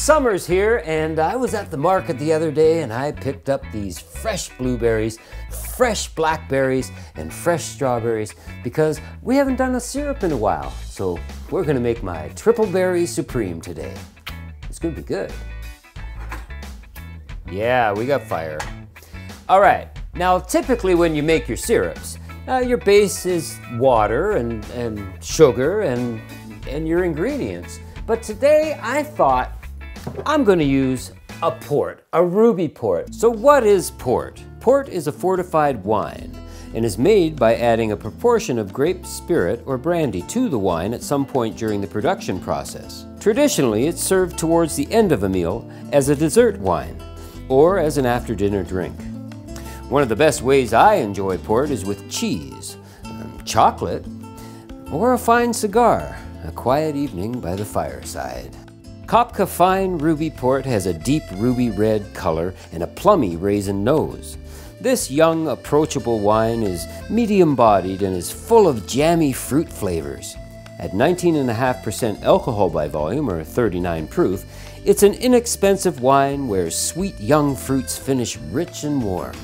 Summer's here, and I was at the market the other day and I picked up these fresh blueberries, fresh blackberries, and fresh strawberries because we haven't done a syrup in a while. So we're gonna make my Triple Berry Supreme today. It's gonna be good. Yeah, we got fire. All right, now typically when you make your syrups, your base is water and sugar and your ingredients. But today I thought I'm gonna use a port, a ruby port. So what is port? Port is a fortified wine and is made by adding a proportion of grape spirit or brandy to the wine at some point during the production process. Traditionally, it's served towards the end of a meal as a dessert wine or as an after-dinner drink. One of the best ways I enjoy port is with cheese, chocolate, or a fine cigar, a quiet evening by the fireside. Kopka Fine Ruby Port has a deep ruby red color and a plummy raisin nose. This young, approachable wine is medium-bodied and is full of jammy fruit flavors. At 19.5% alcohol by volume, or 39 proof, it's an inexpensive wine where sweet young fruits finish rich and warm.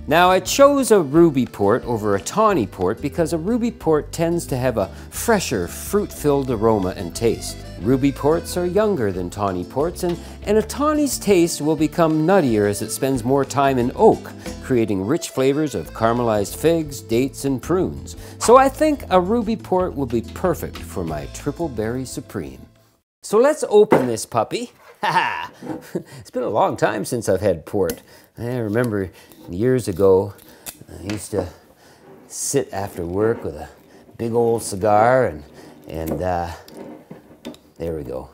Now, I chose a ruby port over a tawny port because a ruby port tends to have a fresher, fruit-filled aroma and taste. Ruby ports are younger than tawny ports, and a tawny's taste will become nuttier as it spends more time in oak, creating rich flavors of caramelized figs, dates, and prunes. So I think a ruby port will be perfect for my Triple Berry Supreme. So let's open this puppy. Ha! It's been a long time since I've had port. I remember years ago, I used to sit after work with a big old cigar and there we go.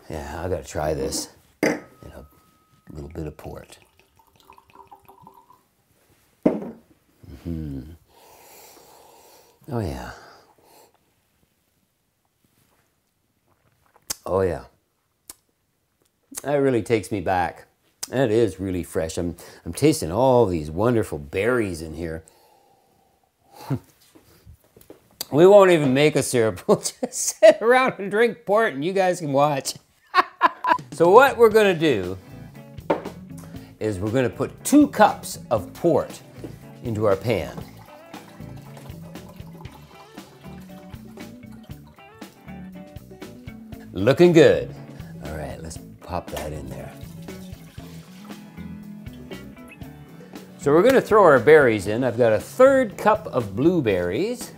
Yeah, I gotta try this. And a little bit of port. Oh yeah. Oh yeah. That really takes me back. That is really fresh. I'm tasting all these wonderful berries in here. We won't even make a syrup. We'll just sit around and drink port and you guys can watch. So what we're gonna do is we're gonna put 2 cups of port into our pan. Looking good. All right, let's pop that in there. So we're gonna throw our berries in. I've got a 1/3 cup of blueberries.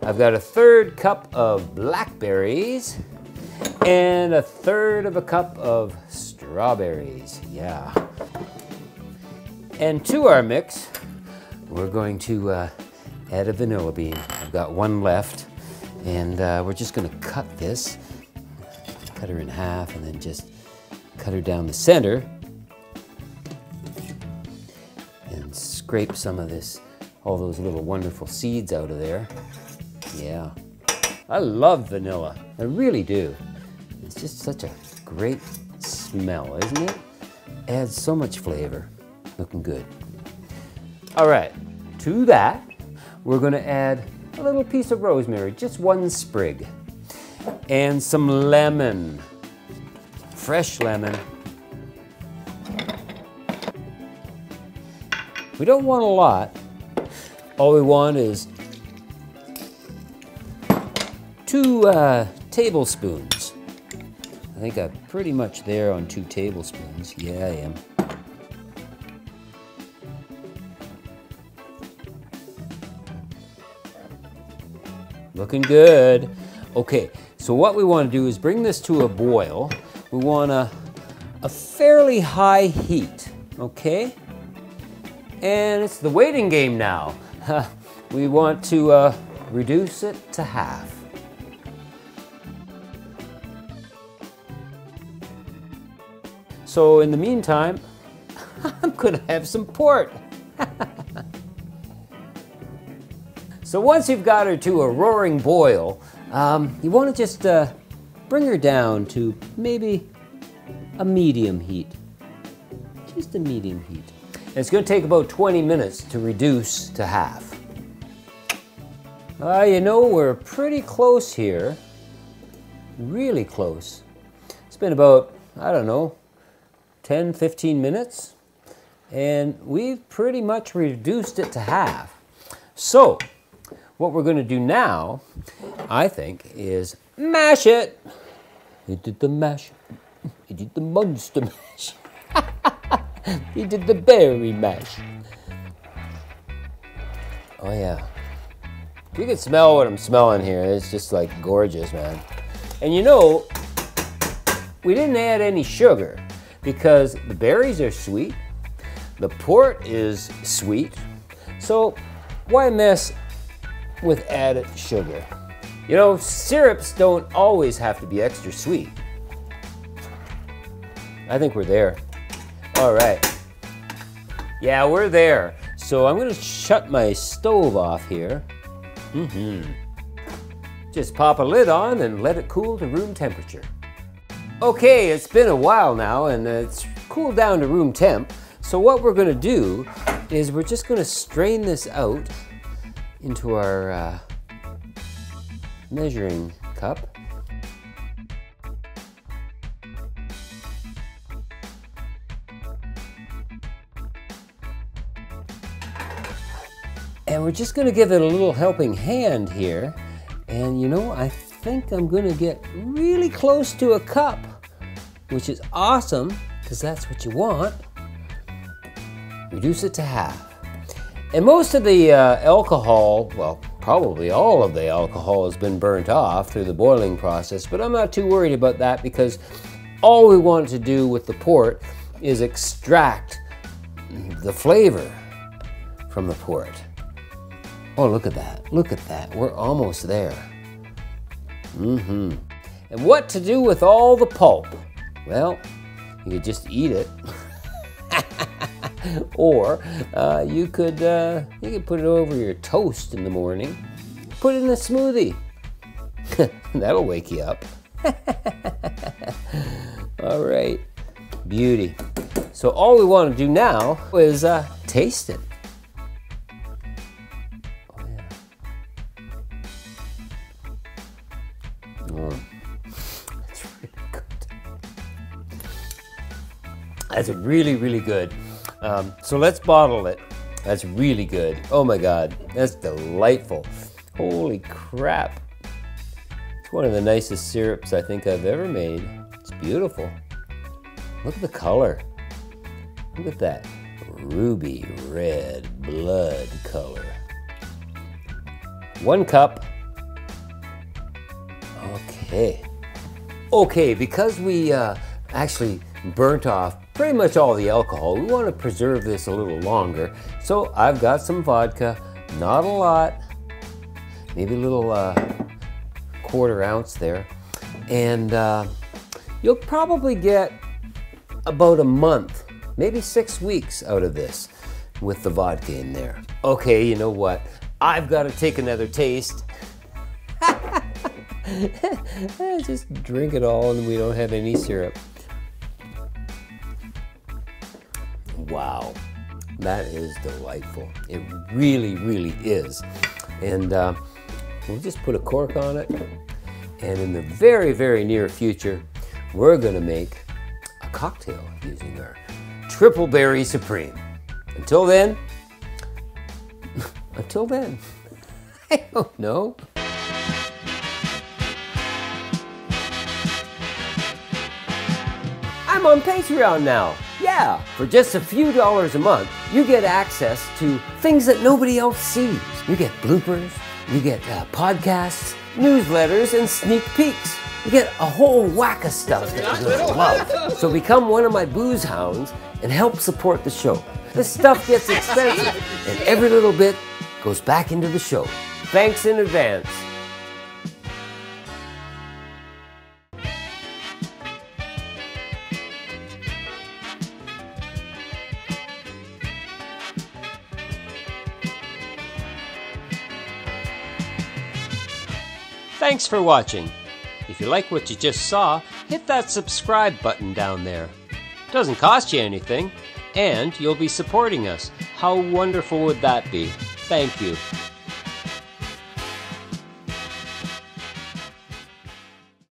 I've got a 1/3 cup of blackberries and a 1/3 cup of strawberries. Yeah. And to our mix, we're going to add a vanilla bean. I've got 1 left, and we're just gonna cut this. Cut her in half and then just cut her down the center and scrape some of this, all those little wonderful seeds out of there. Yeah, I love vanilla, I really do. It's just such a great smell, isn't it? Adds so much flavor. Looking good. All right, to that, we're gonna add a little piece of rosemary, just 1 sprig. And some lemon, fresh lemon. We don't want a lot. All we want is 2 tablespoons. I think I'm pretty much there on 2 tablespoons. Yeah, I am. Looking good. Okay, so what we want to do is bring this to a boil. We want a fairly high heat, okay? And it's the waiting game now. We want to reduce it to half. So in the meantime, I'm gonna have some port. So once you've got her to a roaring boil, you want to just bring her down to maybe a medium heat. Just a medium heat. And it's going to take about 20 minutes to reduce to half. You know, we're pretty close here. Really close. It's been about, I don't know, 10, 15 minutes. And we've pretty much reduced it to half. So, what we're going to do now, I think, is mash it. He did the mash. He did the monster mash. He did the berry mash. Oh yeah. You can smell what I'm smelling here. It's just like gorgeous, man. And you know, we didn't add any sugar because the berries are sweet. The port is sweet. So why mess with added sugar? You know, syrups don't always have to be extra sweet. I think we're there. All right. Yeah, we're there. So I'm gonna shut my stove off here. Just pop a lid on and let it cool to room temperature. Okay, it's been a while now and it's cooled down to room temp. So what we're gonna do is we're just gonna strain this out into our measuring cup. And we're just gonna give it a little helping hand here. And you know, I think I'm gonna get really close to a cup, which is awesome, because that's what you want. Reduce it to half. And most of the alcohol, well, probably all of the alcohol has been burnt off through the boiling process, but I'm not too worried about that because all we want to do with the port is extract the flavor from the port. Oh, look at that. Look at that. We're almost there. And what to do with all the pulp? Well, you could just eat it. Or you could put it over your toast in the morning. Put it in a smoothie. That'll wake you up. All right. Beauty. So all we want to do now is taste it. That's really good. That's really, really good. So let's bottle it. That's really good. Oh my God, that's delightful. Holy crap. It's one of the nicest syrups I think I've ever made. It's beautiful. Look at the color. Look at that ruby red blood color. 1 cup. Okay, because we actually burnt off pretty much all the alcohol, we want to preserve this a little longer. So I've got some vodka, not a lot, maybe a little 1/4 ounce there. And you'll probably get about a month, maybe 6 weeks out of this with the vodka in there. Okay, you know what? I've got to take another taste. Just drink it all and we don't have any syrup. Wow, that is delightful. It really, really is. And we'll just put a cork on it. And in the very, very near future, we're gonna make a cocktail using our Triple Berry Supreme. Until then, I don't know. I'm on Patreon now. Yeah, for just a few dollars a month, you get access to things that nobody else sees. You get bloopers, you get podcasts, newsletters, and sneak peeks. You get a whole whack of stuff that you're gonna love. So become one of my booze hounds and help support the show. This stuff gets expensive, and every little bit goes back into the show. Thanks in advance. Thanks for watching. If you like what you just saw, hit that subscribe button down there. Doesn't cost you anything, and you'll be supporting us. How wonderful would that be? Thank you.